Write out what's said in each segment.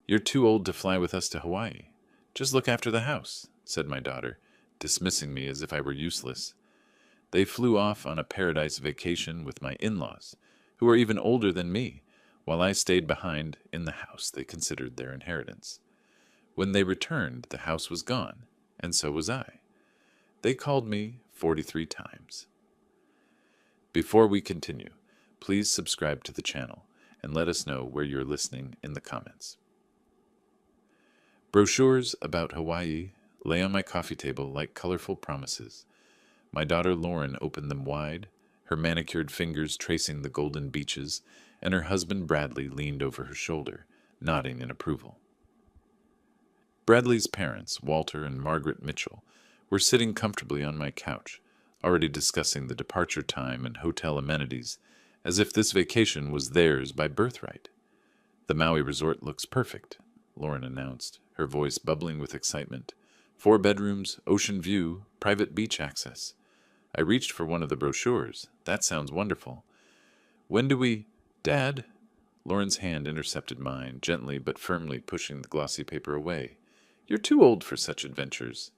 "You're too old to fly with us to Hawaii. Just look after the house," said my daughter, dismissing me as if I were useless. They flew off on a paradise vacation with my in-laws, who are even older than me, while I stayed behind in the house they considered their inheritance. When they returned, the house was gone, and so was I. They called me 43 times. Before we continue, please subscribe to the channel and let us know where you're listening in the comments. Brochures about Hawaii lay on my coffee table like colorful promises. My daughter Lauren opened them wide, her manicured fingers tracing the golden beaches, and her husband Bradley leaned over her shoulder, nodding in approval. Bradley's parents, Walter and Margaret Mitchell, were sitting comfortably on my couch, already discussing the departure time and hotel amenities, as if this vacation was theirs by birthright. "The Maui resort looks perfect," Lauren announced, her voice bubbling with excitement. "4 bedrooms, ocean view, private beach access." I reached for one of the brochures. "That sounds wonderful. When do we—" "Dad!" Lauren's hand intercepted mine, gently but firmly pushing the glossy paper away. "You're too old for such adventures."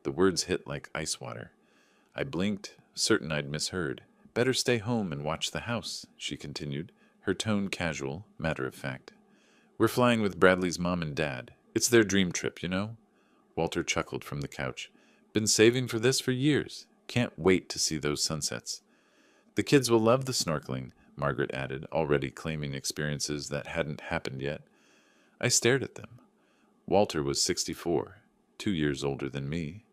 The words hit like ice water. I blinked, certain I'd misheard. "Better stay home and watch the house," she continued, her tone casual, matter-of-fact. "We're flying with Bradley's mom and dad. It's their dream trip, you know?" Walter chuckled from the couch. "Been saving for this for years. Can't wait to see those sunsets." "The kids will love the snorkeling," Margaret added, already claiming experiences that hadn't happened yet. I stared at them. Walter was 64, 2 years older than me.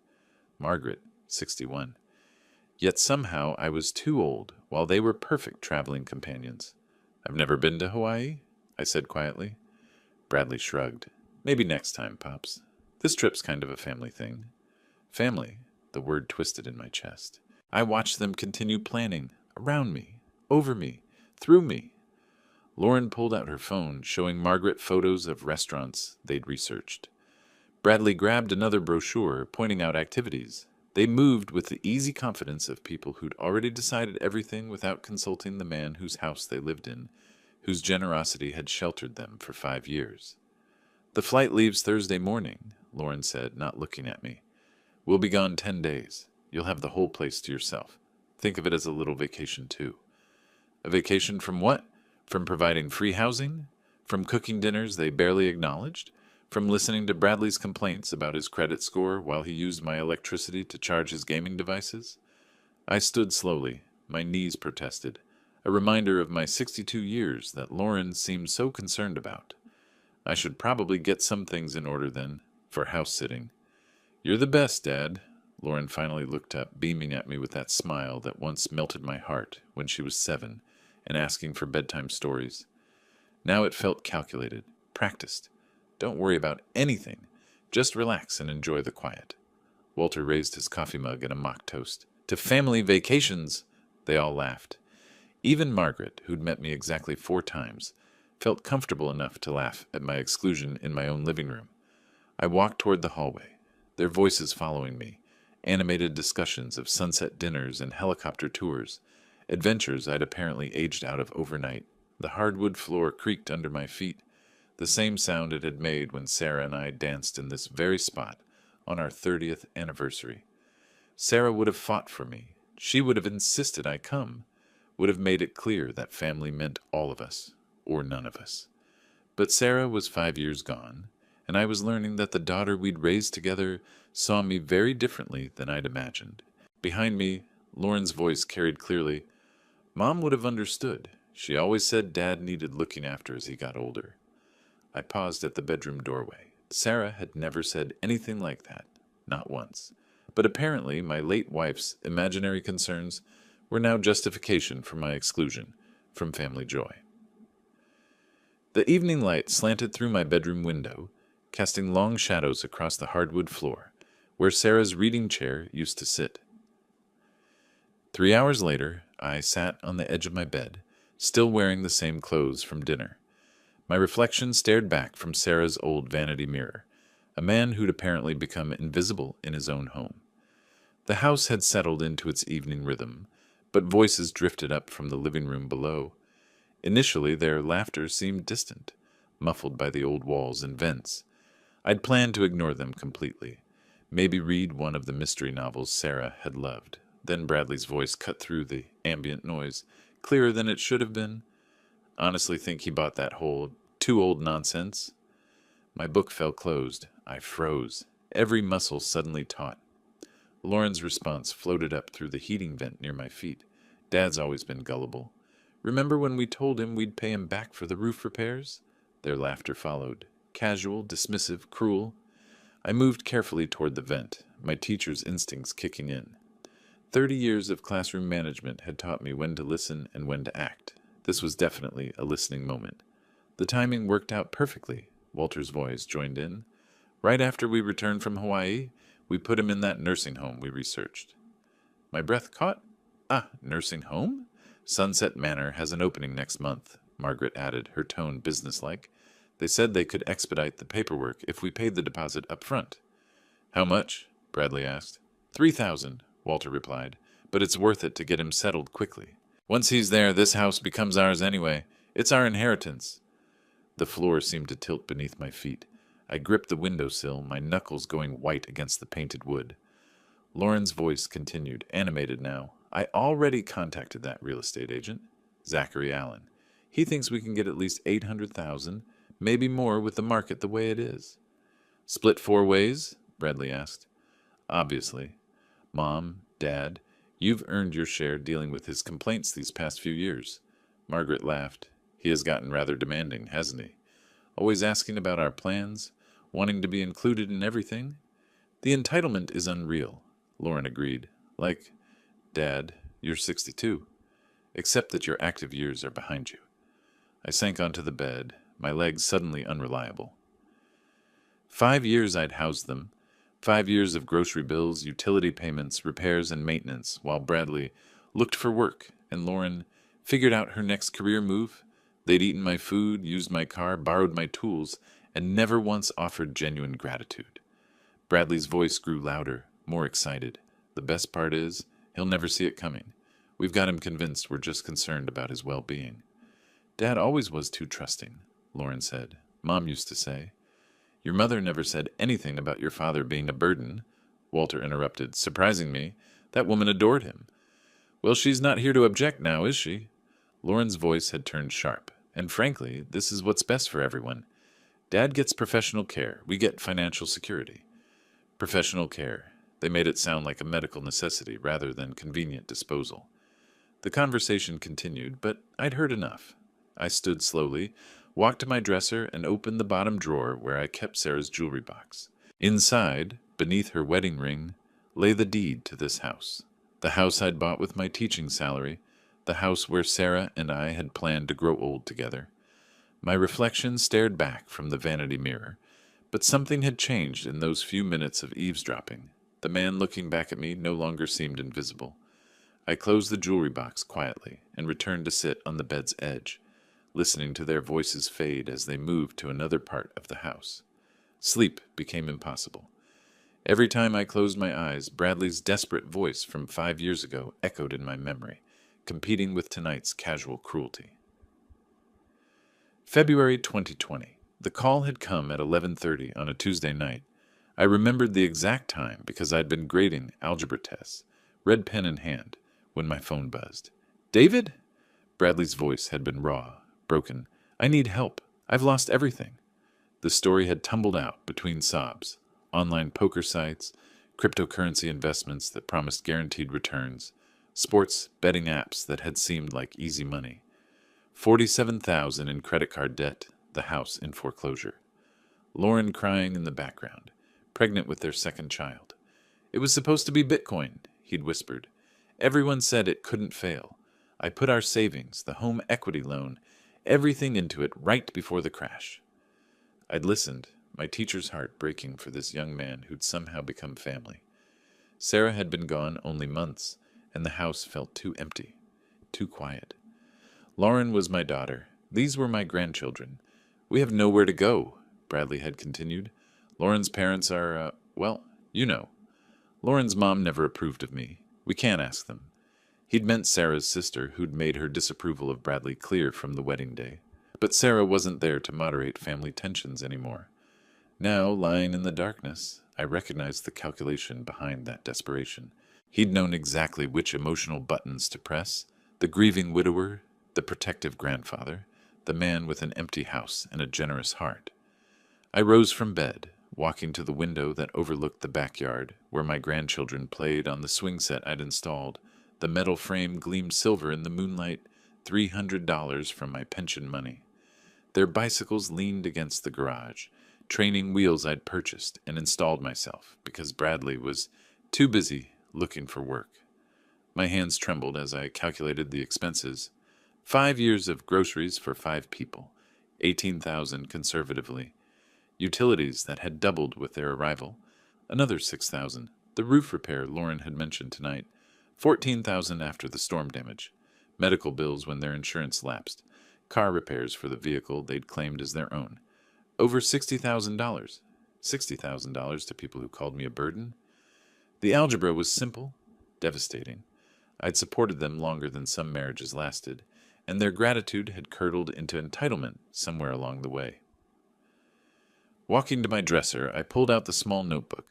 Margaret, 61. Yet somehow I was too old, while they were perfect traveling companions. "I've never been to Hawaii," I said quietly. Bradley shrugged. "Maybe next time, Pops. This trip's kind of a family thing." Family, the word twisted in my chest. I watched them continue planning, around me, over me, through me. Lauren pulled out her phone, showing Margaret photos of restaurants they'd researched. Bradley grabbed another brochure, pointing out activities. They moved with the easy confidence of people who'd already decided everything without consulting the man whose house they lived in, whose generosity had sheltered them for 5 years. "The flight leaves Thursday morning," Lauren said, not looking at me. "We'll be gone 10 days. You'll have the whole place to yourself. Think of it as a little vacation, too." "A vacation from what? From providing free housing? From cooking dinners they barely acknowledged? From listening to Bradley's complaints about his credit score while he used my electricity to charge his gaming devices?" I stood slowly. My knees protested. A reminder of my 62 years that Lauren seemed so concerned about. I should probably get some things in order then, for house-sitting. "You're the best, Dad." Lauren finally looked up, beaming at me with that smile that once melted my heart when she was 7 and asking for bedtime stories. Now it felt calculated, practiced. "Don't worry about anything. Just relax and enjoy the quiet." Walter raised his coffee mug in a mock toast. "To family vacations!" They all laughed. Even Margaret, who'd met me exactly 4 times, felt comfortable enough to laugh at my exclusion in my own living room. I walked toward the hallway, their voices following me, animated discussions of sunset dinners and helicopter tours, adventures I'd apparently aged out of overnight. The hardwood floor creaked under my feet, the same sound it had made when Sarah and I danced in this very spot on our 30th anniversary. Sarah would have fought for me. She would have insisted I come, would have made it clear that family meant all of us, or none of us. But Sarah was 5 years gone, and I was learning that the daughter we'd raised together saw me very differently than I'd imagined. Behind me, Lauren's voice carried clearly, "Mom would have understood. She always said Dad needed looking after as he got older." I paused at the bedroom doorway. Sarah had never said anything like that, not once. But apparently my late wife's imaginary concerns were now justification for my exclusion from family joy. The evening light slanted through my bedroom window, casting long shadows across the hardwood floor, where Sarah's reading chair used to sit. 3 hours later, I sat on the edge of my bed, still wearing the same clothes from dinner. My reflection stared back from Sarah's old vanity mirror, a man who'd apparently become invisible in his own home. The house had settled into its evening rhythm, but voices drifted up from the living room below. Initially, their laughter seemed distant, muffled by the old walls and vents. I'd planned to ignore them completely. Maybe read one of the mystery novels Sarah had loved. Then Bradley's voice cut through the ambient noise, clearer than it should have been. Honestly think he bought that whole too old nonsense? My book fell closed. I froze, every muscle suddenly taut. Lauren's response floated up through the heating vent near my feet. Dad's always been gullible. Remember when we told him we'd pay him back for the roof repairs? Their laughter followed. Casual, dismissive, cruel. I moved carefully toward the vent, my teacher's instincts kicking in. 30 years of classroom management had taught me when to listen and when to act. This was definitely a listening moment. The timing worked out perfectly, Walter's voice joined in. Right after we returned from Hawaii, we put him in that nursing home we researched. My breath caught. Nursing home? Sunset Manor has an opening next month, Margaret added, her tone businesslike. They said they could expedite the paperwork if we paid the deposit up front. How much? Bradley asked. 3,000, Walter replied, but it's worth it to get him settled quickly. Once he's there, this house becomes ours anyway. It's our inheritance. The floor seemed to tilt beneath my feet. I gripped the windowsill, my knuckles going white against the painted wood. Lauren's voice continued, animated now. I already contacted that real estate agent, Zachary Allen. He thinks we can get at least 800,000, maybe more with the market the way it is. Split 4 ways? Bradley asked. Obviously. Mom, Dad, you've earned your share dealing with his complaints these past few years. Margaret laughed. He has gotten rather demanding, hasn't he? Always asking about our plans, wanting to be included in everything. The entitlement is unreal, Lauren agreed. Like, Dad, you're 62. Except that your active years are behind you. I sank onto the bed, my legs suddenly unreliable. 5 years I'd housed them. 5 years of grocery bills, utility payments, repairs, and maintenance, while Bradley looked for work and Lauren figured out her next career move. They'd eaten my food, used my car, borrowed my tools, and never once offered genuine gratitude. Bradley's voice grew louder, more excited. The best part is, he'll never see it coming. We've got him convinced we're just concerned about his well-being. Dad always was too trusting, Lauren said. Mom used to say. Your mother never said anything about your father being a burden, Walter interrupted. Surprising me, that woman adored him. Well, she's not here to object now, is she? Lauren's voice had turned sharp. And frankly, this is what's best for everyone. Dad gets professional care. We get financial security. Professional care. They made it sound like a medical necessity rather than convenient disposal. The conversation continued, but I'd heard enough. I stood slowly, walked to my dresser, and opened the bottom drawer where I kept Sarah's jewelry box. Inside, beneath her wedding ring, lay the deed to this house. The house I'd bought with my teaching salary, the house where Sarah and I had planned to grow old together. My reflection stared back from the vanity mirror, but something had changed in those few minutes of eavesdropping. The man looking back at me no longer seemed invisible. I closed the jewelry box quietly and returned to sit on the bed's edge, listening to their voices fade as they moved to another part of the house. Sleep became impossible. Every time I closed my eyes, Bradley's desperate voice from 5 years ago echoed in my memory, competing with tonight's casual cruelty. February 2020. The call had come at 11:30 on a Tuesday night. I remembered the exact time because I'd been grading algebra tests, red pen in hand, when my phone buzzed. David? Bradley's voice had been raw, broken. I need help. I've lost everything. The story had tumbled out between sobs. Online poker sites, cryptocurrency investments that promised guaranteed returns, sports betting apps that had seemed like easy money. 47,000 in credit card debt, the house in foreclosure. Lauren crying in the background, pregnant with their second child. It was supposed to be Bitcoin, he'd whispered. Everyone said it couldn't fail. I put our savings, the home equity loan, everything into it right before the crash. I'd listened, my teacher's heart breaking for this young man who'd somehow become family. Sarah had been gone only months, and the house felt too empty, too quiet. Lauren was my daughter. These were my grandchildren. We have nowhere to go, Bradley had continued. Lauren's parents are, well, you know. Lauren's mom never approved of me. We can't ask them. He'd meant Sarah's sister, who'd made her disapproval of Bradley clear from the wedding day. But Sarah wasn't there to moderate family tensions anymore. Now, lying in the darkness, I recognized the calculation behind that desperation. He'd known exactly which emotional buttons to press: the grieving widower, the protective grandfather, the man with an empty house and a generous heart. I rose from bed, walking to the window that overlooked the backyard, where my grandchildren played on the swing set I'd installed. The metal frame gleamed silver in the moonlight, $300 from my pension money. Their bicycles leaned against the garage, training wheels I'd purchased and installed myself because Bradley was too busy looking for work. My hands trembled as I calculated the expenses. 5 years of groceries for 5 people, 18,000 conservatively. Utilities that had doubled with their arrival, another 6,000. The roof repair Lauren had mentioned tonight, 14,000 after the storm damage. Medical bills when their insurance lapsed. Car repairs for the vehicle they'd claimed as their own. Over $60,000. $60,000 to people who called me a burden? The algebra was simple, devastating. I'd supported them longer than some marriages lasted, and their gratitude had curdled into entitlement somewhere along the way. Walking to my dresser, I pulled out the small notebook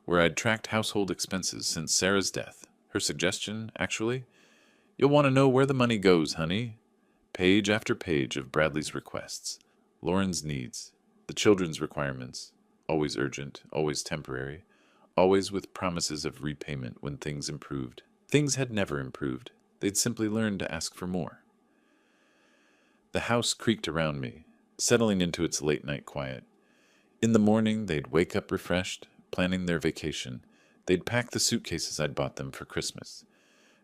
where I'd tracked household expenses since Sarah's death. Her suggestion, actually: "You'll want to know where the money goes, honey." Page after page of Bradley's requests, Lauren's needs, the children's requirements, always urgent, always temporary, always with promises of repayment when things improved. Things had never improved. They'd simply learned to ask for more. The house creaked around me, settling into its late-night quiet. In the morning, they'd wake up refreshed, planning their vacation. They'd pack the suitcases I'd bought them for Christmas.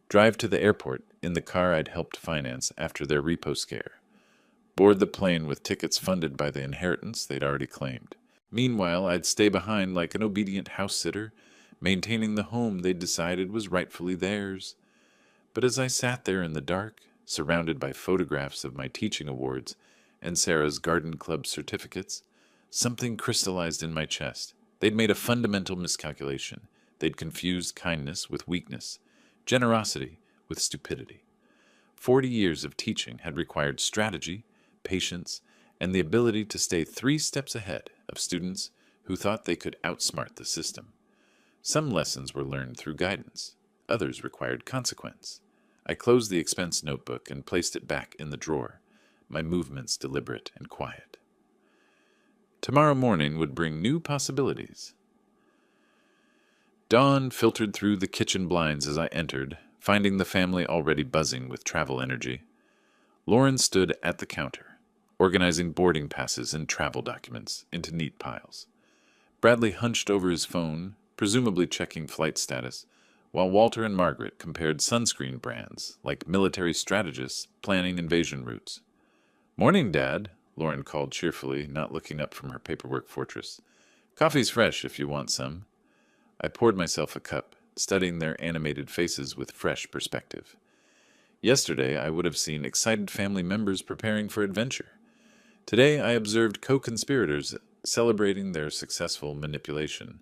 Drive to the airport in the car I'd helped finance after their repo scare. Board the plane with tickets funded by the inheritance they'd already claimed. Meanwhile, I'd stay behind like an obedient house-sitter, maintaining the home they'd decided was rightfully theirs. But as I sat there in the dark, surrounded by photographs of my teaching awards and Sarah's garden club certificates, something crystallized in my chest. They'd made a fundamental miscalculation. They'd confused kindness with weakness, generosity with stupidity. 40 years of teaching had required strategy, patience, and the ability to stay 3 steps ahead of students who thought they could outsmart the system. Some lessons were learned through guidance. Others required consequence. I closed the expense notebook and placed it back in the drawer, my movements deliberate and quiet. Tomorrow morning would bring new possibilities. Dawn filtered through the kitchen blinds as I entered, finding the family already buzzing with travel energy. Lauren stood at the counter, organizing boarding passes and travel documents into neat piles. Bradley hunched over his phone, presumably checking flight status, while Walter and Margaret compared sunscreen brands like military strategists planning invasion routes. "Morning, Dad," Lauren called cheerfully, not looking up from her paperwork fortress. "Coffee's fresh if you want some." I poured myself a cup, studying their animated faces with fresh perspective. Yesterday I would have seen excited family members preparing for adventure. Today I observed co-conspirators celebrating their successful manipulation.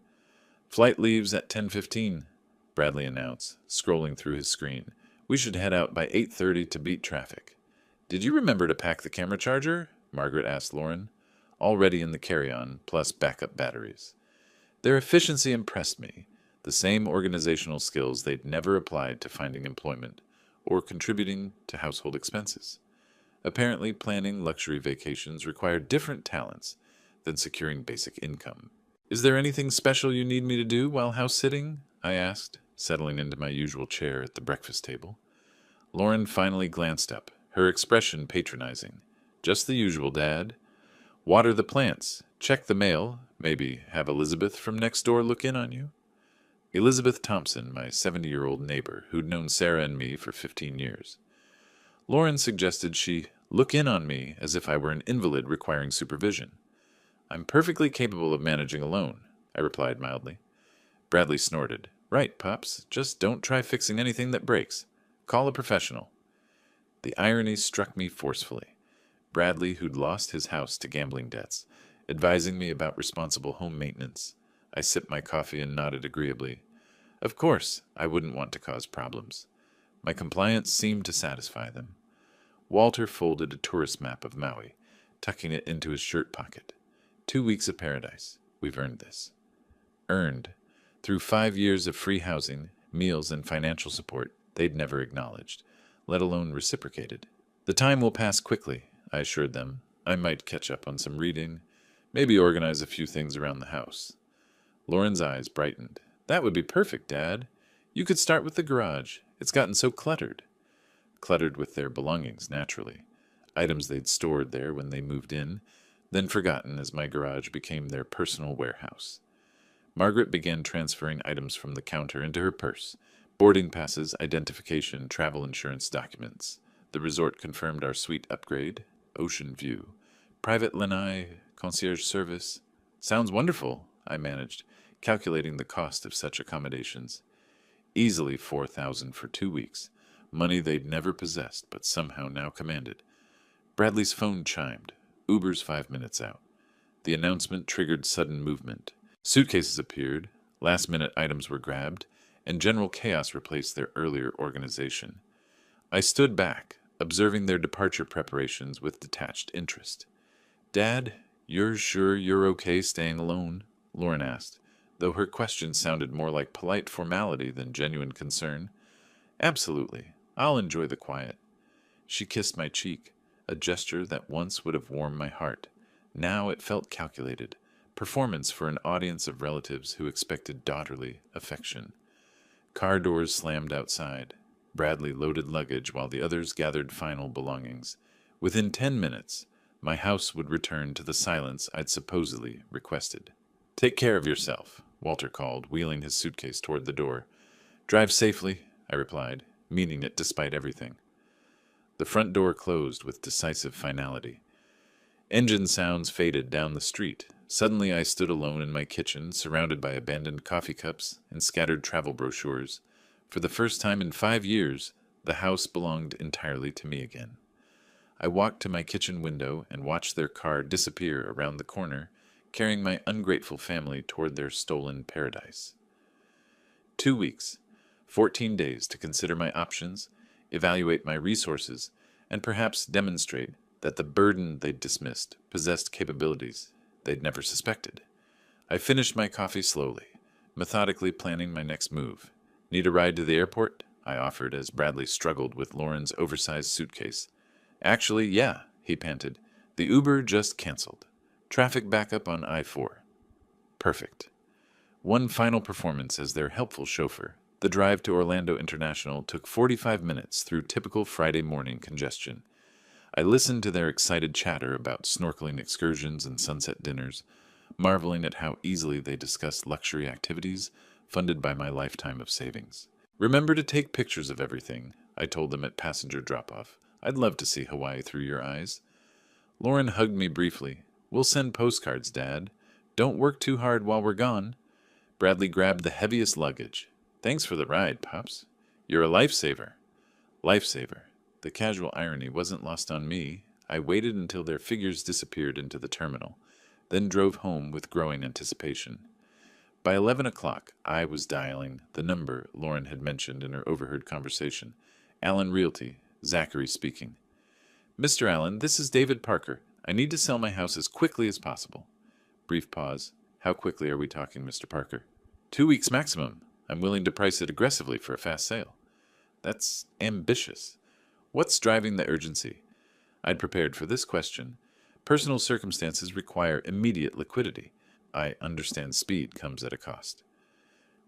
"Flight leaves at 10:15, Bradley announced, scrolling through his screen. "We should head out by 8:30 to beat traffic." "Did you remember to pack the camera charger?" Margaret asked Lauren. "Already in the carry-on, plus backup batteries." Their efficiency impressed me, the same organizational skills they'd never applied to finding employment or contributing to household expenses. Apparently, planning luxury vacations required different talents than securing basic income. "Is there anything special you need me to do while house-sitting?" I asked, settling into my usual chair at the breakfast table. Lauren finally glanced up, her expression patronizing. "Just the usual, Dad. Water the plants, check the mail, maybe have Elizabeth from next door look in on you." Elizabeth Thompson, my 70-year-old neighbor, who'd known Sarah and me for 15 years. Lauren suggested she look in on me as if I were an invalid requiring supervision. "I'm perfectly capable of managing alone," I replied mildly. Bradley snorted. "Right, Pops, just don't try fixing anything that breaks. Call a professional." The irony struck me forcefully. Bradley, who'd lost his house to gambling debts, advising me about responsible home maintenance. I sipped my coffee and nodded agreeably. Of course, I wouldn't want to cause problems. My compliance seemed to satisfy them. Walter folded a tourist map of Maui, tucking it into his shirt pocket. 2 weeks of paradise. We've earned this. Earned. Through 5 years of free housing, meals, and financial support they'd never acknowledged, let alone reciprocated. The time will pass quickly, I assured them. I might catch up on some reading, maybe organize a few things around the house. Lauren's eyes brightened. That would be perfect, Dad. You could start with the garage. It's gotten so cluttered. Cluttered with their belongings, naturally. Items they'd stored there when they moved in, then forgotten as my garage became their personal warehouse. Margaret began transferring items from the counter into her purse. Boarding passes, identification, travel insurance documents. The resort confirmed our suite upgrade, ocean view, private lanai, concierge service. Sounds wonderful, I managed, calculating the cost of such accommodations. Easily $4,000 for 2 weeks, money they'd never possessed but somehow now commanded. Bradley's phone chimed. Uber's 5 minutes out. The announcement triggered sudden movement. Suitcases appeared, last-minute items were grabbed, and general chaos replaced their earlier organization. I stood back, observing their departure preparations with detached interest. Dad, you're sure you're okay staying alone? Lauren asked, though her question sounded more like polite formality than genuine concern. Absolutely. I'll enjoy the quiet. She kissed my cheek, a gesture that once would have warmed my heart. Now it felt calculated, performance for an audience of relatives who expected daughterly affection. Car doors slammed outside. Bradley loaded luggage while the others gathered final belongings. Within 10 minutes, my house would return to the silence I'd supposedly requested. Take care of yourself, Walter called, wheeling his suitcase toward the door. Drive safely, I replied, meaning it despite everything. The front door closed with decisive finality. Engine sounds faded down the street. Suddenly I stood alone in my kitchen, surrounded by abandoned coffee cups and scattered travel brochures. For the first time in 5 years, the house belonged entirely to me again. I walked to my kitchen window and watched their car disappear around the corner, carrying my ungrateful family toward their stolen paradise. 2 weeks, 14 days to consider my options, evaluate my resources, and perhaps demonstrate that the burden they'd dismissed possessed capabilities they'd never suspected. I finished my coffee slowly, methodically planning my next move. Need a ride to the airport? I offered as Bradley struggled with Lauren's oversized suitcase. Actually, yeah, he panted. The Uber just canceled. Traffic backup on I-4. Perfect. One final performance as their helpful chauffeur. The drive to Orlando International took 45 minutes through typical Friday morning congestion. I listened to their excited chatter about snorkeling excursions and sunset dinners, marveling at how easily they discussed luxury activities funded by my lifetime of savings. Remember to take pictures of everything, I told them at passenger drop-off. I'd love to see Hawaii through your eyes. Lauren hugged me briefly. We'll send postcards, Dad. Don't work too hard while we're gone. Bradley grabbed the heaviest luggage. Thanks for the ride, Pops. You're a lifesaver. Lifesaver. The casual irony wasn't lost on me. I waited until their figures disappeared into the terminal, then drove home with growing anticipation. By 11 o'clock, I was dialing the number Lauren had mentioned in her overheard conversation. Allen Realty, Zachary speaking. Mr. Allen, this is David Parker. I need to sell my house as quickly as possible. Brief pause. How quickly are we talking, Mr. Parker? 2 weeks maximum. I'm willing to price it aggressively for a fast sale. That's ambitious. What's driving the urgency? I'd prepared for this question. Personal circumstances require immediate liquidity. I understand speed comes at a cost.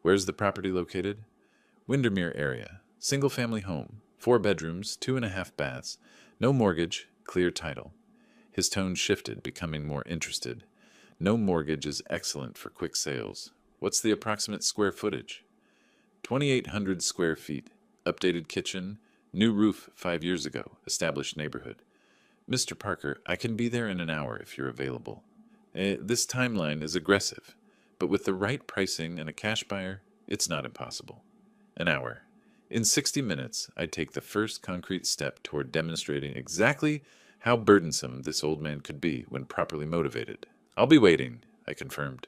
Where's the property located? Windermere area. Single-family home. 4 bedrooms, 2.5 baths. No mortgage, clear title. His tone shifted, becoming more interested. No mortgage is excellent for quick sales. What's the approximate square footage? 2,800 square feet. Updated kitchen. New roof 5 years ago. Established neighborhood. Mr. Parker, I can be there in an hour if you're available. This timeline is aggressive, but with the right pricing and a cash buyer, it's not impossible. An hour. In 60 minutes, I'd take the first concrete step toward demonstrating exactly how burdensome this old man could be when properly motivated. I'll be waiting, I confirmed.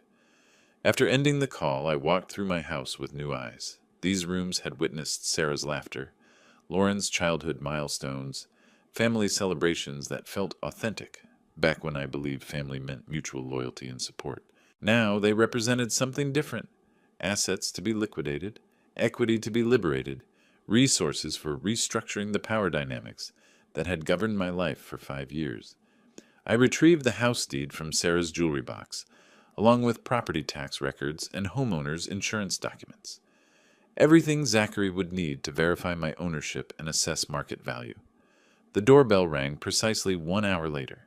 After ending the call, I walked through my house with new eyes. These rooms had witnessed Sarah's laughter, Lauren's childhood milestones, family celebrations that felt authentic, back when I believed family meant mutual loyalty and support. Now they represented something different: assets to be liquidated, equity to be liberated, resources for restructuring the power dynamics that had governed my life for 5 years. I retrieved the house deed from Sarah's jewelry box, along with property tax records and homeowners' insurance documents. Everything Zachary would need to verify my ownership and assess market value. The doorbell rang precisely 1 hour later.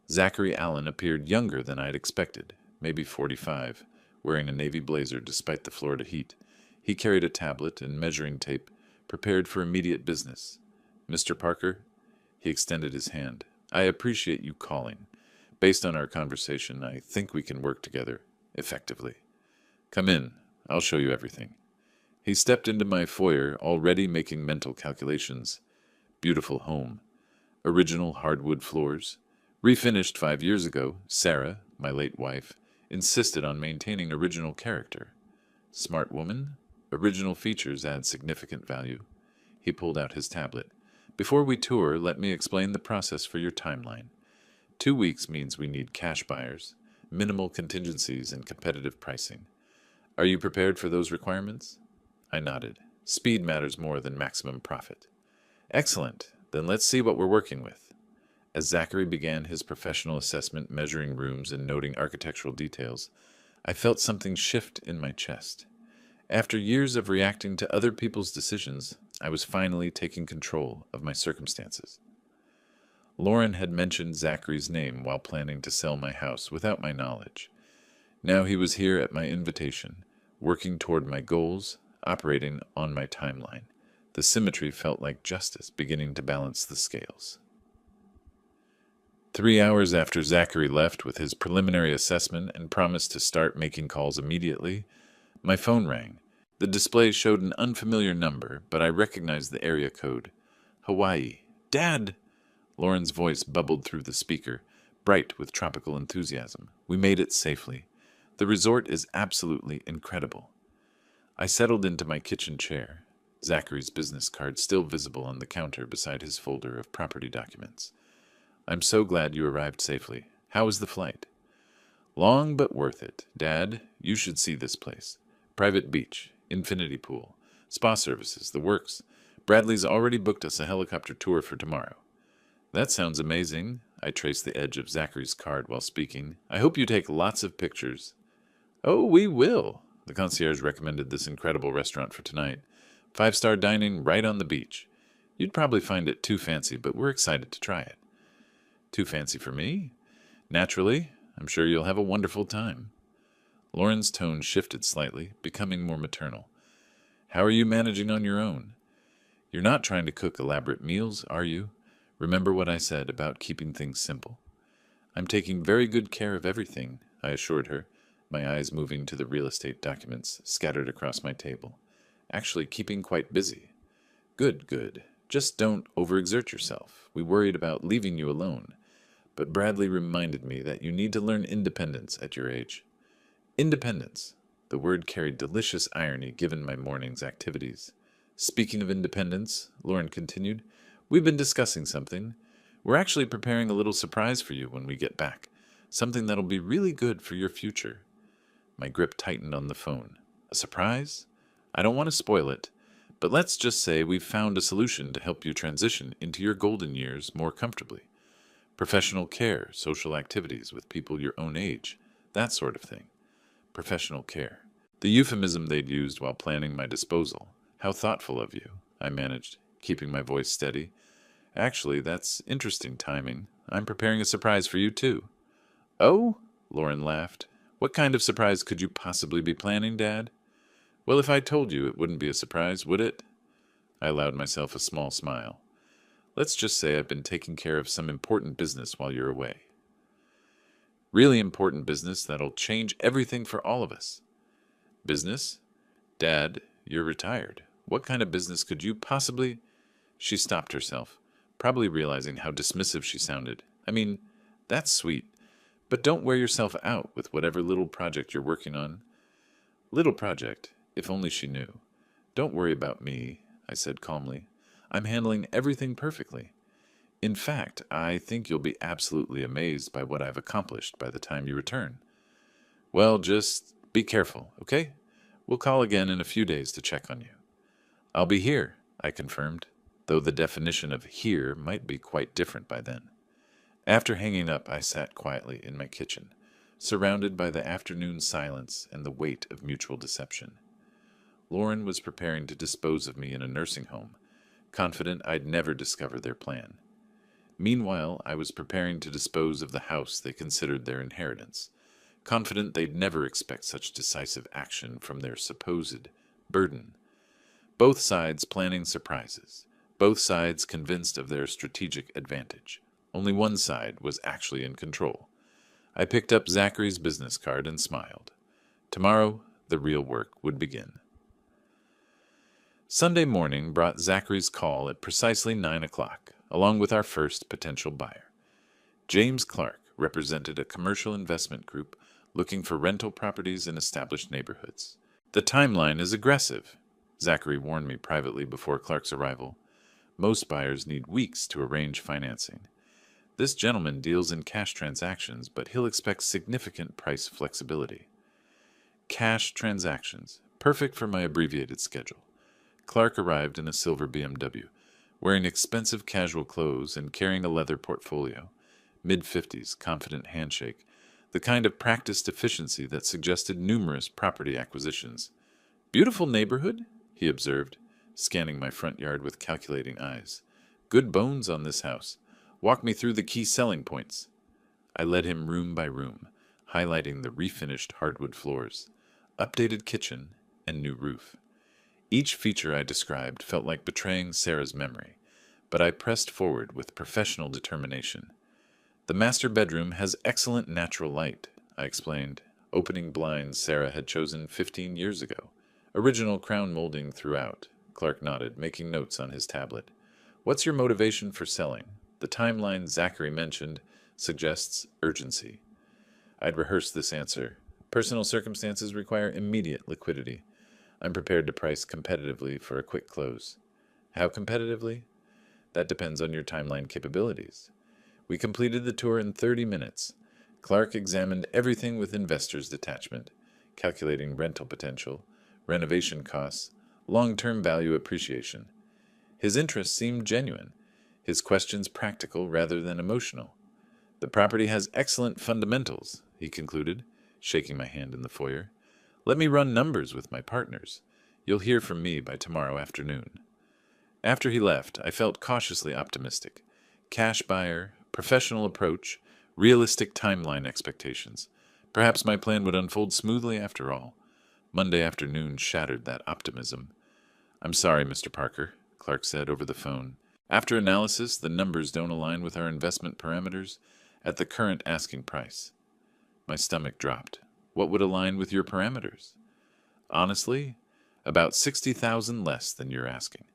Zachary Allen appeared younger than I'd expected, maybe 45, wearing a navy blazer despite the Florida heat. He carried a tablet and measuring tape, prepared for immediate business. "Mr. Parker?" He extended his hand. "I appreciate you calling. Based on our conversation, I think we can work together effectively. Come in. I'll show you everything." He stepped into my foyer, already making mental calculations. Beautiful home. Original hardwood floors. Refinished 5 years ago, Sarah, my late wife, insisted on maintaining original character. Smart woman. Original features add significant value. He pulled out his tablet. "Before we tour, let me explain the process for your timeline. 2 weeks means we need cash buyers, minimal contingencies, and competitive pricing. Are you prepared for those requirements?" I nodded. Speed matters more than maximum profit. "Excellent. Then let's see what we're working with." As Zachary began his professional assessment, measuring rooms and noting architectural details, I felt something shift in my chest. After years of reacting to other people's decisions, I was finally taking control of my circumstances. Lauren had mentioned Zachary's name while planning to sell my house without my knowledge. Now he was here at my invitation, working toward my goals, operating on my timeline. The symmetry felt like justice beginning to balance the scales. 3 hours after Zachary left with his preliminary assessment and promised to start making calls immediately, my phone rang. The display showed an unfamiliar number, but I recognized the area code. Hawaii. "Dad!" Lauren's voice bubbled through the speaker, bright with tropical enthusiasm. "We made it safely. The resort is absolutely incredible." I settled into my kitchen chair, Zachary's business card still visible on the counter beside his folder of property documents. "I'm so glad you arrived safely. How was the flight?" "Long but worth it. Dad, you should see this place. Private beach, infinity pool, spa services, the works. Bradley's already booked us a helicopter tour for tomorrow." "That sounds amazing." I traced the edge of Zachary's card while speaking. "I hope you take lots of pictures." "Oh, we will." The concierge recommended this incredible restaurant for tonight. 5-star dining right on the beach. You'd probably find it too fancy, but we're excited to try it. "Too fancy for me?" "Naturally. I'm sure you'll have a wonderful time." Lauren's tone shifted slightly, becoming more maternal. "How are you managing on your own? You're not trying to cook elaborate meals, are you? Remember what I said about keeping things simple." "I'm taking very good care of everything," I assured her, my eyes moving to the real estate documents scattered across my table. "Actually keeping quite busy." "Good, good. Just don't overexert yourself. We worried about leaving you alone. But Bradley reminded me that you need to learn independence at your age." Independence. The word carried delicious irony given my morning's activities. "Speaking of independence," Lauren continued, "we've been discussing something. We're actually preparing a little surprise for you when we get back. Something that'll be really good for your future." My grip tightened on the phone. "A surprise? I don't want to spoil it, but let's just say we've found a solution to help you transition into your golden years more comfortably. Professional care, social activities with people your own age, that sort of thing." Professional care. The euphemism they'd used while planning my disposal. "How thoughtful of you," I managed, keeping my voice steady. "Actually, that's interesting timing. I'm preparing a surprise for you, too." "Oh?" Lauren laughed. "What kind of surprise could you possibly be planning, Dad?" "Well, if I told you, it wouldn't be a surprise, would it?" I allowed myself a small smile. "Let's just say I've been taking care of some important business while you're away." "Really important business that'll change everything for all of us." "Business? Dad, you're retired. What kind of business could you possibly—" She stopped herself, probably realizing how dismissive she sounded. "I mean, that's sweet, but don't wear yourself out with whatever little project you're working on." Little project, if only she knew. "Don't worry about me," I said calmly. "I'm handling everything perfectly." In fact, I think you'll be absolutely amazed by what I've accomplished by the time you return. Well, just be careful, okay? We'll call again in a few days to check on you. I'll be here, I confirmed, though the definition of here might be quite different by then. After hanging up, I sat quietly in my kitchen, surrounded by the afternoon silence and the weight of mutual deception. Lauren was preparing to dispose of me in a nursing home, confident I'd never discover their plan. Meanwhile, I was preparing to dispose of the house they considered their inheritance, confident they'd never expect such decisive action from their supposed burden. Both sides planning surprises, both sides convinced of their strategic advantage. Only one side was actually in control. I picked up Zachary's business card and smiled. Tomorrow, the real work would begin. Sunday morning brought Zachary's call at precisely 9 o'clock, along with our first potential buyer. James Clark represented a commercial investment group looking for rental properties in established neighborhoods. The timeline is aggressive, Zachary warned me privately before Clark's arrival. Most buyers need weeks to arrange financing. This gentleman deals in cash transactions, but he'll expect significant price flexibility. Cash transactions, perfect for my abbreviated schedule. Clark arrived in a silver BMW, wearing expensive casual clothes and carrying a leather portfolio. Mid-50s, confident handshake, the kind of practiced efficiency that suggested numerous property acquisitions. "Beautiful neighborhood," he observed, scanning my front yard with calculating eyes. "Good bones on this house. Walk me through the key selling points." I led him room by room, highlighting the refinished hardwood floors, updated kitchen, and new roof. Each feature I described felt like betraying Sarah's memory, but I pressed forward with professional determination. "The master bedroom has excellent natural light," I explained, opening blinds Sarah had chosen 15 years ago. "Original crown molding throughout." Clark nodded, making notes on his tablet. "What's your motivation for selling? The timeline Zachary mentioned suggests urgency." I'd rehearsed this answer. "Personal circumstances require immediate liquidity. I'm prepared to price competitively for a quick close." "How competitively?" "That depends on your timeline capabilities." We completed the tour in 30 minutes. Clark examined everything with investor's detachment, calculating rental potential, renovation costs, long-term value appreciation. His interest seemed genuine, his questions practical rather than emotional. "The property has excellent fundamentals," he concluded, shaking my hand in the foyer. "Let me run numbers with my partners. You'll hear from me by tomorrow afternoon." After he left, I felt cautiously optimistic. Cash buyer, professional approach, realistic timeline expectations. Perhaps my plan would unfold smoothly after all. Monday afternoon shattered that optimism. "I'm sorry, Mr. Parker," Clark said over the phone. "After analysis, the numbers don't align with our investment parameters at the current asking price." My stomach dropped. "What would align with your parameters?" "Honestly, about 60,000 less than you're asking.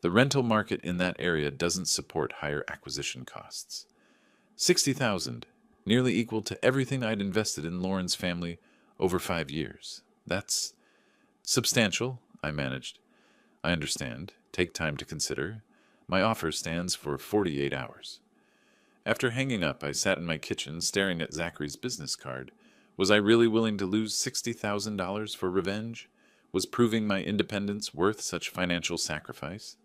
The rental market in that area doesn't support higher acquisition costs." 60,000, nearly equal to everything I'd invested in Lauren's family over 5 years. "That's substantial," I managed. "I understand. Take time to consider. My offer stands for 48 hours. After hanging up, I sat in my kitchen staring at Zachary's business card. Was I really willing to lose $60,000 for revenge? Was proving my independence worth such financial sacrifice?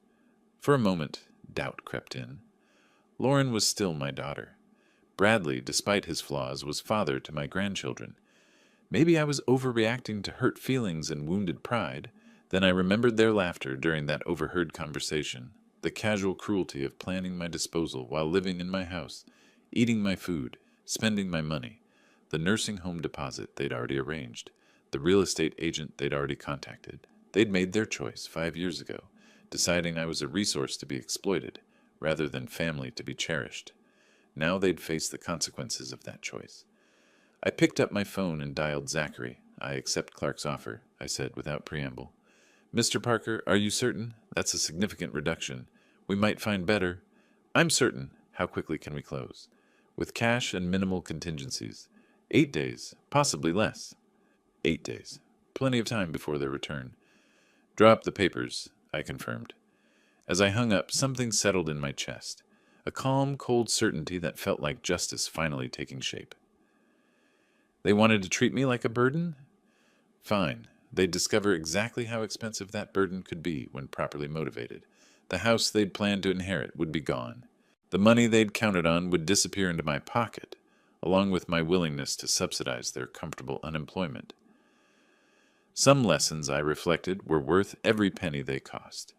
For a moment, doubt crept in. Lauren was still my daughter. Bradley, despite his flaws, was father to my grandchildren. Maybe I was overreacting to hurt feelings and wounded pride. Then I remembered their laughter during that overheard conversation, the casual cruelty of planning my disposal while living in my house, eating my food, spending my money, the nursing home deposit they'd already arranged, the real estate agent they'd already contacted. They'd made their choice 5 years ago, deciding I was a resource to be exploited, rather than family to be cherished. Now they'd face the consequences of that choice. I picked up my phone and dialed Zachary. "I accept Clark's offer," I said without preamble. "Mr. Parker, are you certain? That's a significant reduction. We might find better." "I'm certain. How quickly can we close?" "With cash and minimal contingencies. 8 days, possibly less." 8 days. Plenty of time before their return. "Draw up the papers," I confirmed. As I hung up, something settled in my chest. a calm, cold certainty that felt like justice finally taking shape. They wanted to treat me like a burden? Fine. They'd discover exactly how expensive that burden could be when properly motivated. The house they'd planned to inherit would be gone. The money they'd counted on would disappear into my pocket, along with my willingness to subsidize their comfortable unemployment. Some lessons, I reflected, were worth every penny they cost.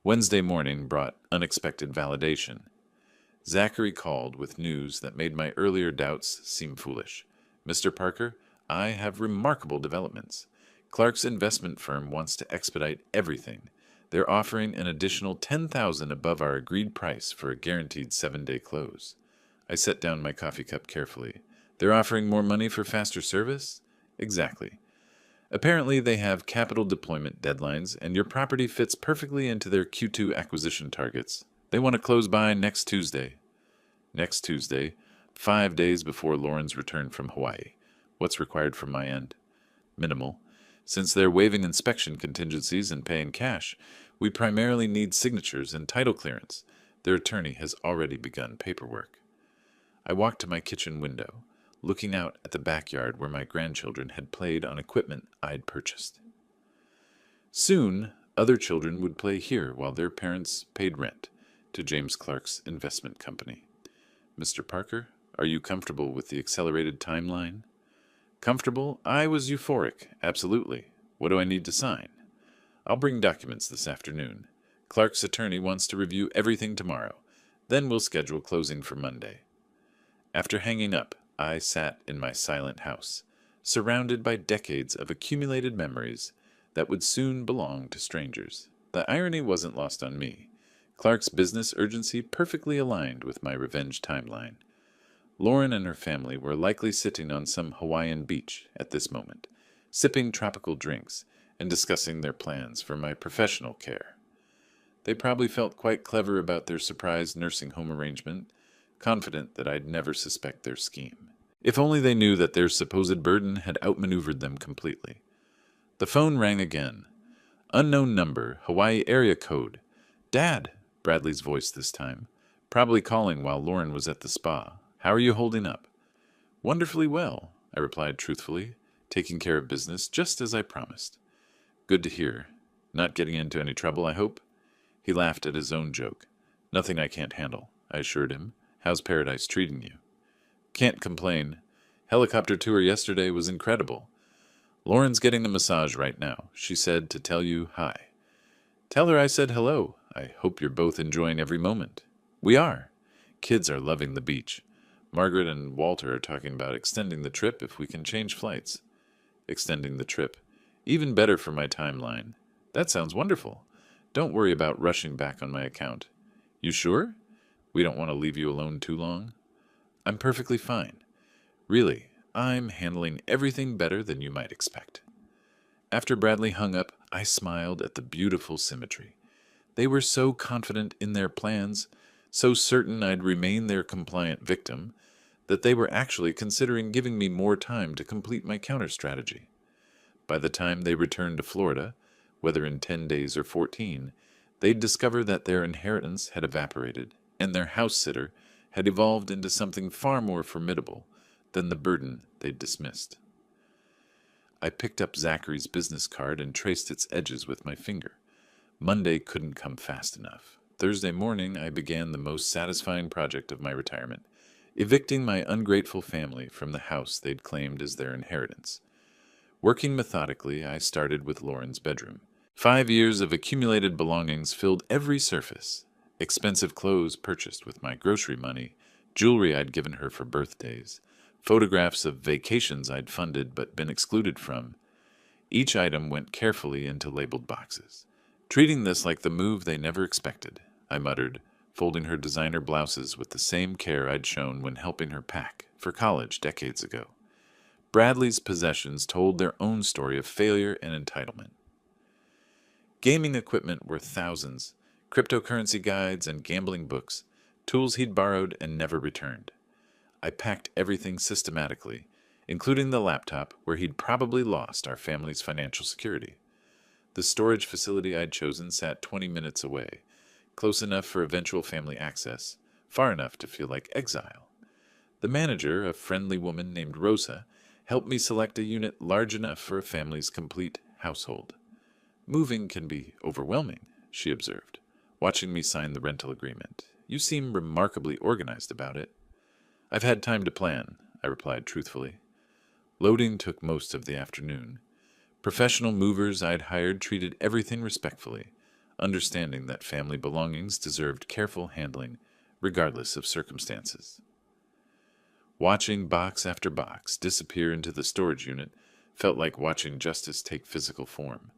Wednesday morning brought unexpected validation. Zachary called with news that made my earlier doubts seem foolish. "Mr. Parker, I have remarkable developments. Clark's investment firm wants to expedite everything. They're offering an additional $10,000 above our agreed price for a guaranteed 7-day close." I set down my coffee cup carefully. "They're offering more money for faster service?" "Exactly. Apparently they have capital deployment deadlines, and your property fits perfectly into their Q2 acquisition targets. They want to close by next Tuesday." Next Tuesday, 5 days before Lauren's return from Hawaii. What's required from my end? Minimal. Since they're waiving inspection contingencies and paying cash, we primarily need signatures and title clearance. Their attorney has already begun paperwork. I walked to my kitchen window, looking out at the backyard where my grandchildren had played on equipment I'd purchased. Soon, other children would play here while their parents paid rent to James Clark's investment company. "Mr. Parker, are you comfortable with the accelerated timeline?" Comfortable? I was euphoric, absolutely. What do I need to sign? "I'll bring documents this afternoon. Clark's attorney wants to review everything tomorrow. Then we'll schedule closing for Monday." After hanging up, I sat in my silent house, surrounded by decades of accumulated memories that would soon belong to strangers. The irony wasn't lost on me. Clark's business urgency perfectly aligned with my revenge timeline. Lauren and her family were likely sitting on some Hawaiian beach at this moment, sipping tropical drinks and discussing their plans for my professional care. They probably felt quite clever about their surprise nursing home arrangement, confident that I'd never suspect their scheme. If only they knew that their supposed burden had outmaneuvered them completely. The phone rang again. Unknown number, Hawaii area code. "Dad," Bradley's voice this time, probably calling while Lauren was at the spa. "How are you holding up?" "Wonderfully well," I replied truthfully, taking care of business just as I promised. "Good to hear. Not getting into any trouble, I hope?" He laughed at his own joke. "Nothing I can't handle," I assured him. "How's Paradise treating you?" "Can't complain. Helicopter tour yesterday was incredible. Lauren's getting a massage right now. She said to tell you hi." "Tell her I said hello. I hope you're both enjoying every moment." "We are. Kids are loving the beach. Margaret and Walter are talking about extending the trip if we can change flights." "Extending the trip. Even better for my timeline." "That sounds wonderful. Don't worry about rushing back on my account." "You sure? We don't want to leave you alone too long." "I'm perfectly fine. Really, I'm handling everything better than you might expect." After Bradley hung up, I smiled at the beautiful symmetry. They were so confident in their plans, so certain I'd remain their compliant victim, that they were actually considering giving me more time to complete my counter-strategy. By the time they returned to Florida, whether in 10 days or 14, they'd discover that their inheritance had evaporated, and their house-sitter had evolved into something far more formidable than the burden they'd dismissed. I picked up Zachary's business card and traced its edges with my finger. Monday couldn't come fast enough. Thursday morning, I began the most satisfying project of my retirement, evicting my ungrateful family from the house they'd claimed as their inheritance. Working methodically, I started with Lauren's bedroom. 5 years of accumulated belongings filled every surface. Expensive clothes purchased with my grocery money, jewelry I'd given her for birthdays, photographs of vacations I'd funded but been excluded from. Each item went carefully into labeled boxes. "Treating this like the move they never expected," I muttered, folding her designer blouses with the same care I'd shown when helping her pack for college decades ago. Bradley's possessions told their own story of failure and entitlement. Gaming equipment worth thousands, cryptocurrency guides and gambling books, tools he'd borrowed and never returned. I packed everything systematically, including the laptop where he'd probably lost our family's financial security. The storage facility I'd chosen sat 20 minutes away, close enough for eventual family access, far enough to feel like exile. The manager, a friendly woman named Rosa, helped me select a unit large enough for a family's complete household. Moving can be overwhelming, she observed, watching me sign the rental agreement. You seem remarkably organized about it. I've had time to plan, I replied truthfully. Loading took most of the afternoon. Professional movers I'd hired treated everything respectfully, understanding that family belongings deserved careful handling, regardless of circumstances. Watching box after box disappear into the storage unit felt like watching justice take physical form.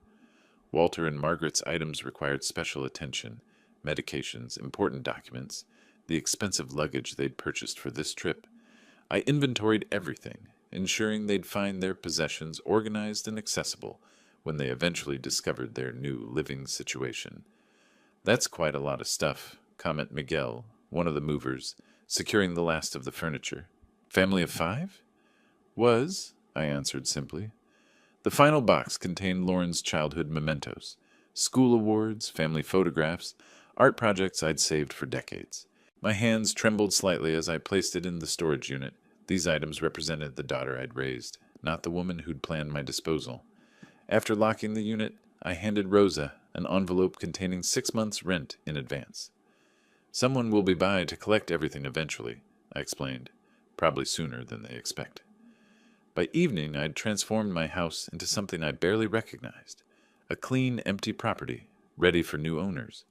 Walter and Margaret's items required special attention: medications, important documents, the expensive luggage they'd purchased for this trip. I inventoried everything, ensuring they'd find their possessions organized and accessible when they eventually discovered their new living situation. That's quite a lot of stuff, commented Miguel, one of the movers, securing the last of the furniture. Family of 5? Was, I answered simply. The final box contained Lauren's childhood mementos: school awards, family photographs, art projects I'd saved for decades. My hands trembled slightly as I placed it in the storage unit. These items represented the daughter I'd raised, not the woman who'd planned my disposal. After locking the unit, I handed Rosa an envelope containing 6 months' rent in advance. Someone will be by to collect everything eventually, I explained, probably sooner than they expect. By evening, I'd transformed my house into something I barely recognized: a clean, empty property, ready for new owners.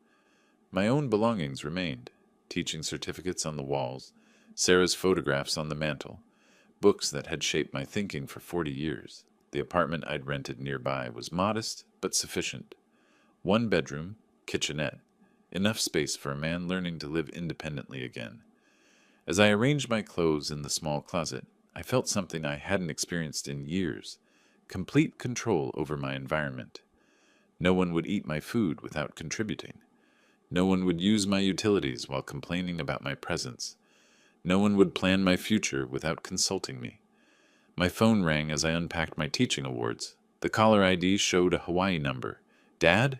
My own belongings remained: teaching certificates on the walls, Sarah's photographs on the mantel, books that had shaped my thinking for 40 years. The apartment I'd rented nearby was modest but sufficient. 1 bedroom, kitchenette, enough space for a man learning to live independently again. As I arranged my clothes in the small closet, I felt something I hadn't experienced in years: complete control over my environment. No one would eat my food without contributing. No one would use my utilities while complaining about my presence. No one would plan my future without consulting me. My phone rang as I unpacked my teaching awards. The caller ID showed a Hawaii number. Dad?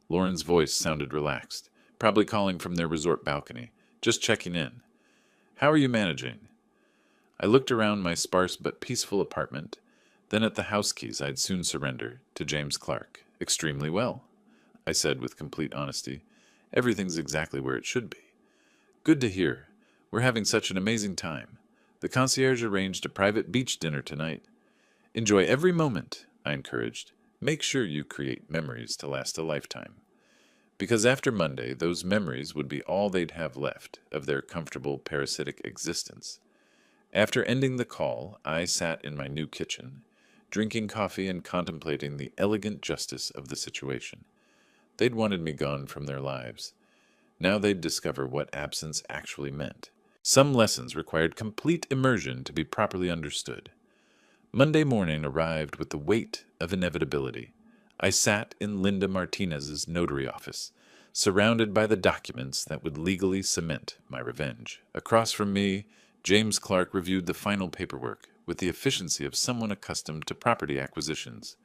Lauren's voice sounded relaxed, probably calling from their resort balcony. Just checking in. How are you managing? I looked around my sparse but peaceful apartment, then at the house keys I'd soon surrender to James Clark. Extremely well, I said with complete honesty. Everything's exactly where it should be. Good to hear. We're having such an amazing time. The concierge arranged a private beach dinner tonight. Enjoy every moment, I encouraged. Make sure you create memories to last a lifetime. Because after Monday, those memories would be all they'd have left of their comfortable parasitic existence. After ending the call, I sat in my new kitchen, drinking coffee and contemplating the elegant justice of the situation. They'd wanted me gone from their lives. Now they'd discover what absence actually meant. Some lessons required complete immersion to be properly understood. Monday morning arrived with the weight of inevitability. I sat in Linda Martinez's notary office, surrounded by the documents that would legally cement my revenge. Across from me, James Clark reviewed the final paperwork with the efficiency of someone accustomed to property acquisitions.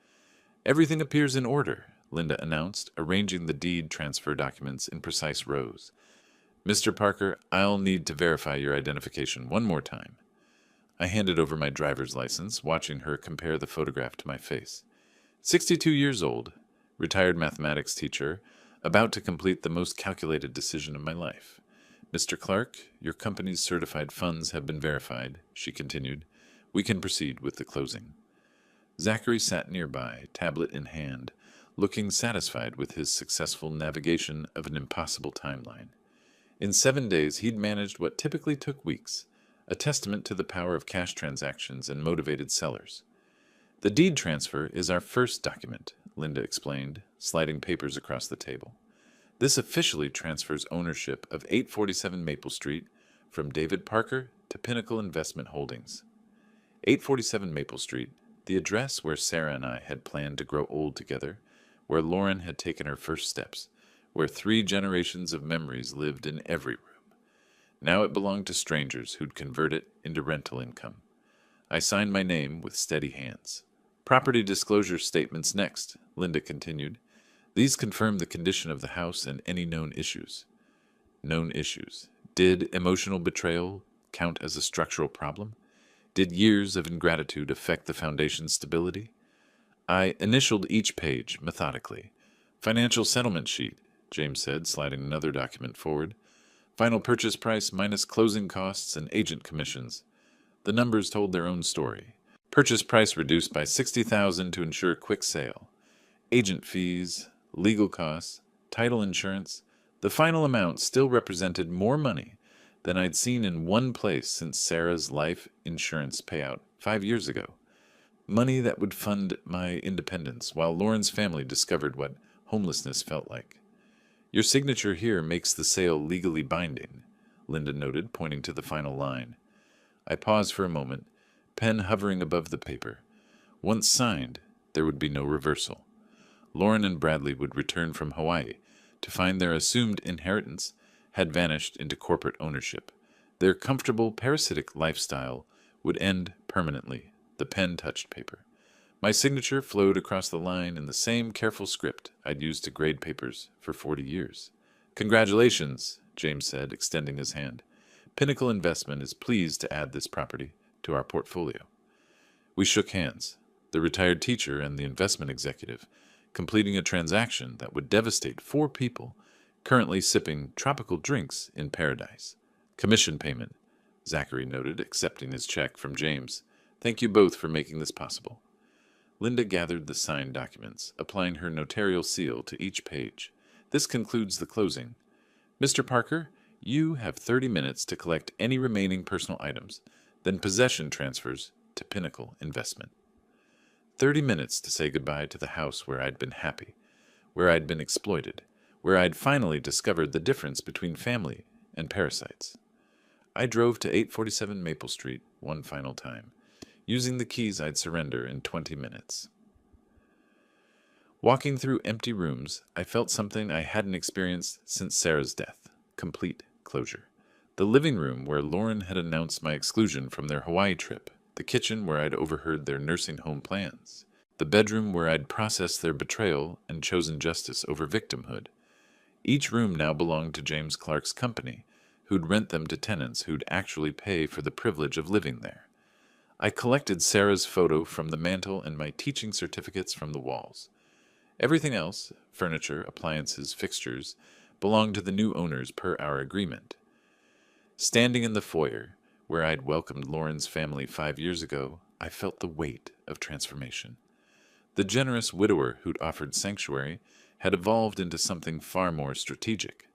Everything appears in order, Linda announced, arranging the deed transfer documents in precise rows. Mr. Parker, I'll need to verify your identification one more time. I handed over my driver's license, watching her compare the photograph to my face. 62 years old, retired mathematics teacher, about to complete the most calculated decision of my life. Mr. Clark, your company's certified funds have been verified, she continued. We can proceed with the closing. Zachary sat nearby, tablet in hand, looking satisfied with his successful navigation of an impossible timeline. In 7 days, he'd managed what typically took weeks, a testament to the power of cash transactions and motivated sellers. The deed transfer is our first document, Linda explained, sliding papers across the table. This officially transfers ownership of 847 Maple Street from David Parker to Pinnacle Investment Holdings. 847 Maple Street, the address where Sarah and I had planned to grow old together, where Lauren had taken her first steps, where 3 generations of memories lived in every room. Now it belonged to strangers who'd convert it into rental income. I signed my name with steady hands. Property disclosure statements next, Linda continued. These confirmed the condition of the house and any known issues. Known issues. Did emotional betrayal count as a structural problem? Did years of ingratitude affect the foundation's stability? I initialed each page methodically. Financial settlement sheet, James said, sliding another document forward. Final purchase price minus closing costs and agent commissions. The numbers told their own story. Purchase price reduced by $60,000 to ensure quick sale. Agent fees, legal costs, title insurance. The final amount still represented more money than I'd seen in one place since Sarah's life insurance payout 5 years ago. Money that would fund my independence while Lauren's family discovered what homelessness felt like. Your signature here makes the sale legally binding, Linda noted, pointing to the final line. I paused for a moment, pen hovering above the paper. Once signed, there would be no reversal. Lauren and Bradley would return from Hawaii to find their assumed inheritance had vanished into corporate ownership. Their comfortable, parasitic lifestyle would end permanently. The pen touched paper. My signature flowed across the line in the same careful script I'd used to grade papers for 40 years. Congratulations, James said, extending his hand. Pinnacle Investment is pleased to add this property to our portfolio. We shook hands, the retired teacher and the investment executive, completing a transaction that would devastate 4 people currently sipping tropical drinks in paradise. Commission payment, Zachary noted, accepting his check from James. Thank you both for making this possible. Linda gathered the signed documents, applying her notarial seal to each page. This concludes the closing. Mr. Parker, you have 30 minutes to collect any remaining personal items, then possession transfers to Pinnacle Investment. 30 minutes to say goodbye to the house where I'd been happy, where I'd been exploited, where I'd finally discovered the difference between family and parasites. I drove to 847 Maple Street one final time, using the keys I'd surrender in 20 minutes. Walking through empty rooms, I felt something I hadn't experienced since Sarah's death. Complete closure. The living room where Lauren had announced my exclusion from their Hawaii trip. The kitchen where I'd overheard their nursing home plans. The bedroom where I'd processed their betrayal and chosen justice over victimhood. Each room now belonged to James Clark's company, who'd rent them to tenants who'd actually pay for the privilege of living there. I collected Sarah's photo from the mantel and my teaching certificates from the walls. Everything else, furniture, appliances, fixtures, belonged to the new owners per our agreement. Standing in the foyer, where I'd welcomed Lauren's family 5 years ago, I felt the weight of transformation. The generous widower who'd offered sanctuary had evolved into something far more strategic.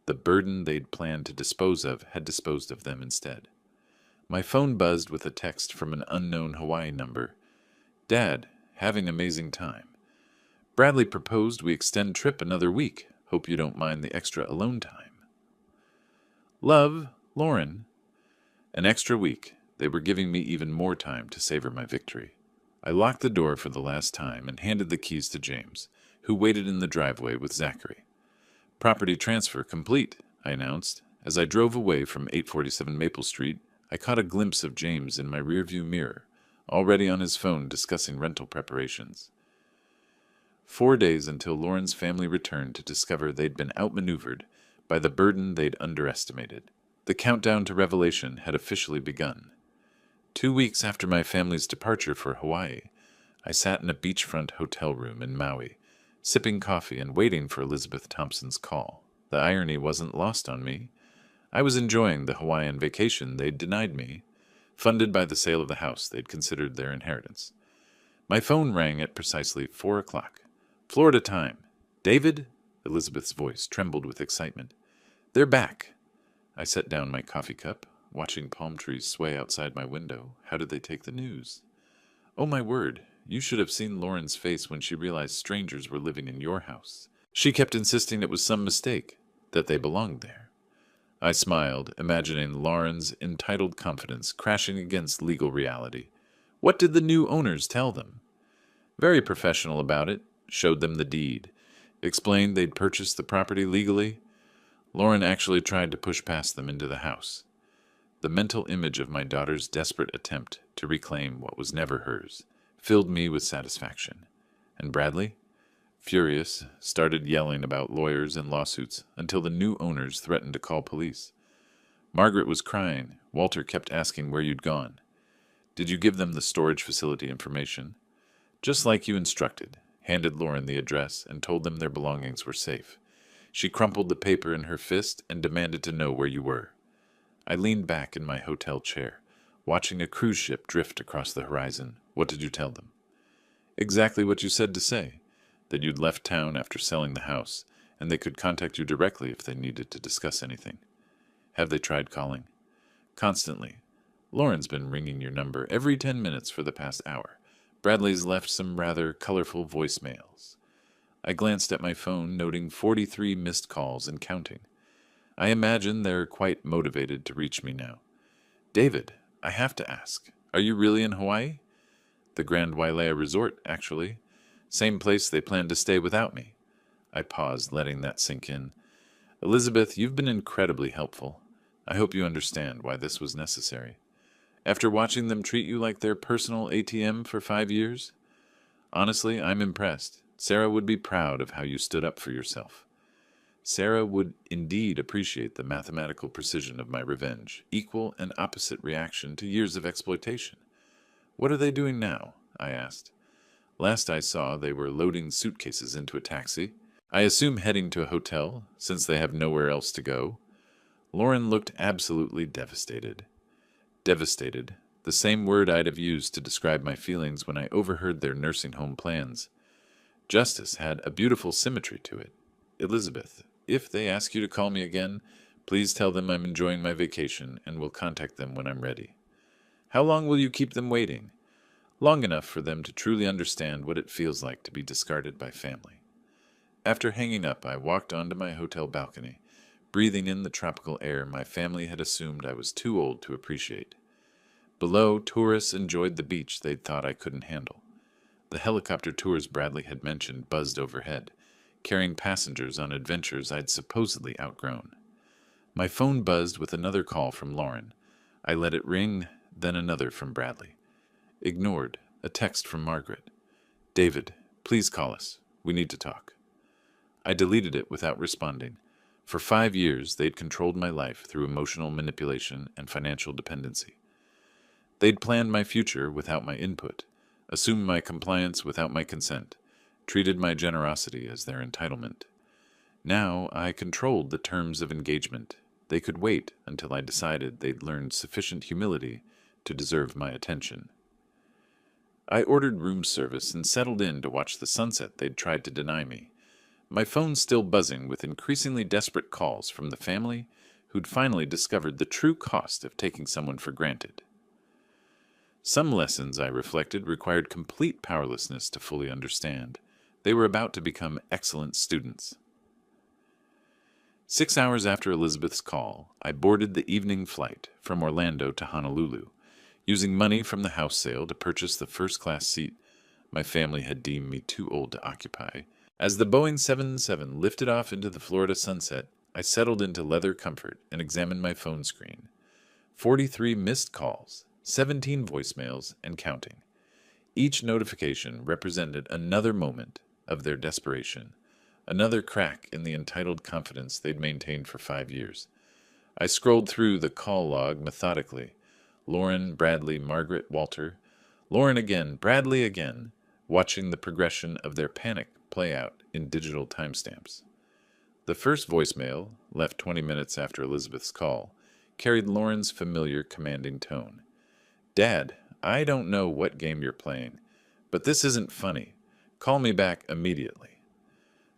The burden they'd planned to dispose of had disposed of them instead. My phone buzzed with a text from an unknown Hawaii number. Dad, having amazing time. Bradley proposed we extend trip another week. Hope you don't mind the extra alone time. Love, Lauren. An extra week. They were giving me even more time to savor my victory. I locked the door for the last time and handed the keys to James, who waited in the driveway with Zachary. Property transfer complete, I announced. As I drove away from 847 Maple Street, I caught a glimpse of James in my rearview mirror, already on his phone discussing rental preparations. 4 days until Lauren's family returned to discover they'd been outmaneuvered by the burden they'd underestimated. The countdown to revelation had officially begun. 2 weeks after my family's departure for Hawaii, I sat in a beachfront hotel room in Maui, sipping coffee and waiting for Elizabeth Thompson's call. The irony wasn't lost on me. I was enjoying the Hawaiian vacation they'd denied me, funded by the sale of the house they'd considered their inheritance. My phone rang at precisely 4 o'clock. Florida time. David? Elizabeth's voice trembled with excitement. They're back. I set down my coffee cup, watching palm trees sway outside my window. How did they take the news? Oh, my word. You should have seen Lauren's face when she realized strangers were living in your house. She kept insisting it was some mistake, that they belonged there. I smiled, imagining Lauren's entitled confidence crashing against legal reality. What did the new owners tell them? Very professional about it, showed them the deed, explained they'd purchased the property legally. Lauren actually tried to push past them into the house. The mental image of my daughter's desperate attempt to reclaim what was never hers filled me with satisfaction. And Bradley? Furious, started yelling about lawyers and lawsuits until the new owners threatened to call police. Margaret was crying. Walter kept asking where you'd gone. Did you give them the storage facility information? Just like you instructed, handed Lauren the address and told them their belongings were safe. She crumpled the paper in her fist and demanded to know where you were. I leaned back in my hotel chair, watching a cruise ship drift across the horizon. What did you tell them? Exactly what you said to say, that you'd left town after selling the house, and they could contact you directly if they needed to discuss anything. Have they tried calling? Constantly. Lauren's been ringing your number every 10 minutes for the past hour. Bradley's left some rather colorful voicemails. I glanced at my phone, noting 43 missed calls and counting. I imagine they're quite motivated to reach me now. David, I have to ask, are you really in Hawaii? The Grand Wailea Resort, actually. Same place they planned to stay without me. I paused, letting that sink in. Elizabeth, you've been incredibly helpful. I hope you understand why this was necessary. After watching them treat you like their personal ATM for 5 years? Honestly, I'm impressed. Sarah would be proud of how you stood up for yourself. Sarah would indeed appreciate the mathematical precision of my revenge, equal and opposite reaction to years of exploitation. What are they doing now? I asked. Last I saw, they were loading suitcases into a taxi. I assume heading to a hotel, since they have nowhere else to go. Lauren looked absolutely devastated. Devastated, the same word I'd have used to describe my feelings when I overheard their nursing home plans. Justice had a beautiful symmetry to it. Elizabeth, if they ask you to call me again, please tell them I'm enjoying my vacation and will contact them when I'm ready. How long will you keep them waiting? Long enough for them to truly understand what it feels like to be discarded by family. After hanging up, I walked onto my hotel balcony, breathing in the tropical air my family had assumed I was too old to appreciate. Below, tourists enjoyed the beach they'd thought I couldn't handle. The helicopter tours Bradley had mentioned buzzed overhead, carrying passengers on adventures I'd supposedly outgrown. My phone buzzed with another call from Lauren. I let it ring, then another from Bradley. Ignored, a text from Margaret. David, please call us. We need to talk. I deleted it without responding. For 5 years, they'd controlled my life through emotional manipulation and financial dependency. They'd planned my future without my input, assumed my compliance without my consent, treated my generosity as their entitlement. Now I controlled the terms of engagement. They could wait until I decided they'd learned sufficient humility to deserve my attention. I ordered room service and settled in to watch the sunset they'd tried to deny me. My phone still buzzing with increasingly desperate calls from the family who'd finally discovered the true cost of taking someone for granted. Some lessons, I reflected, required complete powerlessness to fully understand. They were about to become excellent students. 6 hours after Elizabeth's call, I boarded the evening flight from Orlando to Honolulu, using money from the house sale to purchase the first-class seat my family had deemed me too old to occupy. As the Boeing 777 lifted off into the Florida sunset, I settled into leather comfort and examined my phone screen. 43 missed calls, 17 voicemails, and counting. Each notification represented another moment of their desperation, another crack in the entitled confidence they'd maintained for 5 years. I scrolled through the call log methodically. Lauren, Bradley, Margaret, Walter. Lauren again, Bradley again, watching the progression of their panic play out in digital timestamps. The first voicemail, left 20 minutes after Elizabeth's call, carried Lauren's familiar commanding tone. Dad, I don't know what game you're playing, but this isn't funny. Call me back immediately.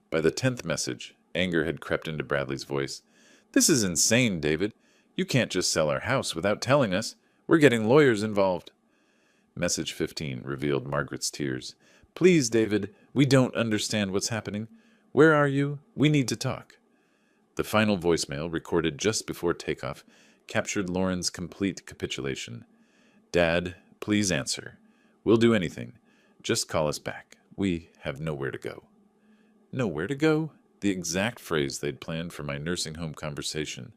By the 10th message, anger had crept into Bradley's voice. This is insane, David. You can't just sell our house without telling us. We're getting lawyers involved. Message 15 revealed Margaret's tears. Please, David, we don't understand what's happening. Where are you? We need to talk. The final voicemail, recorded just before takeoff, captured Lauren's complete capitulation. Dad, please answer. We'll do anything. Just call us back. We have nowhere to go. Nowhere to go? The exact phrase they'd planned for my nursing home conversation.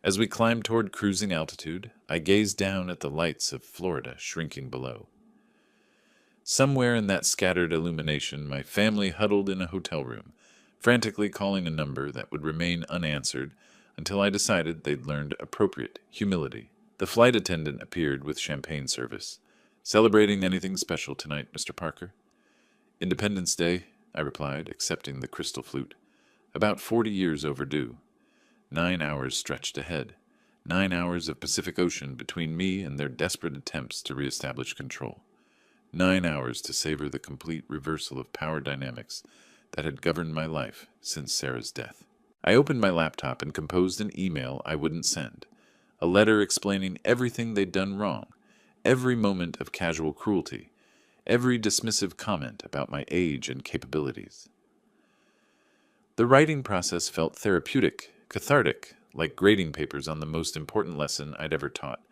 As we climbed toward cruising altitude, I gazed down at the lights of Florida shrinking below. Somewhere in that scattered illumination, my family huddled in a hotel room, frantically calling a number that would remain unanswered until I decided they'd learned appropriate humility. The flight attendant appeared with champagne service. "Celebrating anything special tonight, Mr. Parker?" "Independence Day," I replied, accepting the crystal flute. "About 40 years overdue. 9 hours stretched ahead. 9 hours of Pacific Ocean between me and their desperate attempts to reestablish control. 9 hours to savor the complete reversal of power dynamics that had governed my life since Sarah's death. I opened my laptop and composed an email I wouldn't send. A letter explaining everything they'd done wrong, every moment of casual cruelty, every dismissive comment about my age and capabilities. The writing process felt therapeutic, cathartic, like grading papers on the most important lesson I'd ever taught.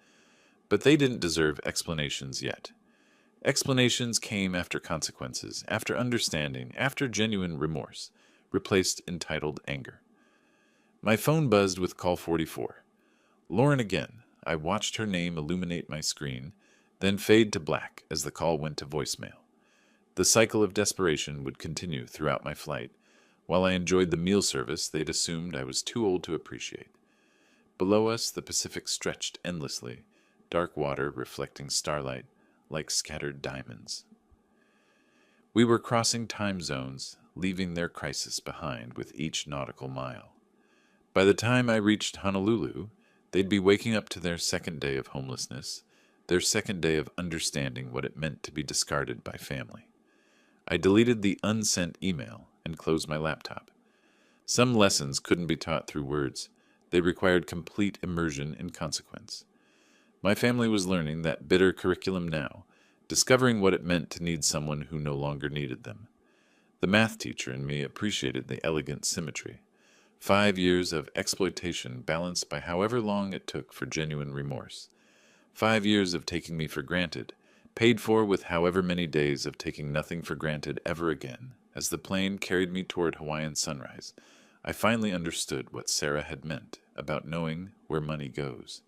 But they didn't deserve explanations yet. Explanations came after consequences, after understanding, after genuine remorse, replaced entitled anger. My phone buzzed with call 44. Lauren again. I watched her name illuminate my screen, then fade to black as the call went to voicemail. The cycle of desperation would continue throughout my flight, while I enjoyed the meal service they'd assumed I was too old to appreciate. Below us, the Pacific stretched endlessly, dark water reflecting starlight like scattered diamonds. We were crossing time zones, leaving their crisis behind with each nautical mile. By the time I reached Honolulu, they'd be waking up to their second day of homelessness, their second day of understanding what it meant to be discarded by family. I deleted the unsent email and closed my laptop. Some lessons couldn't be taught through words. They required complete immersion in consequence. My family was learning that bitter curriculum now, discovering what it meant to need someone who no longer needed them. The math teacher in me appreciated the elegant symmetry. 5 years of exploitation balanced by however long it took for genuine remorse. 5 years of taking me for granted, paid for with however many days of taking nothing for granted ever again. As the plane carried me toward Hawaiian sunrise, I finally understood what Sarah had meant about knowing where money goes.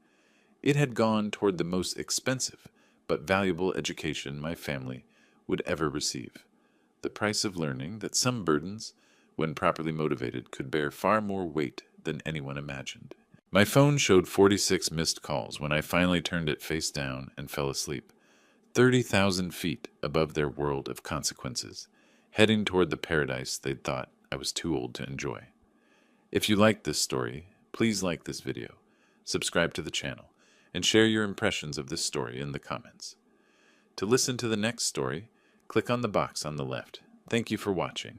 It had gone toward the most expensive but valuable education my family would ever receive. The price of learning that some burdens, when properly motivated, could bear far more weight than anyone imagined. My phone showed 46 missed calls when I finally turned it face down and fell asleep. 30,000 feet above their world of consequences, heading toward the paradise they'd thought I was too old to enjoy. If you liked this story, please like this video, subscribe to the channel, and share your impressions of this story in the comments. To listen to the next story, click on the box on the left. Thank you for watching.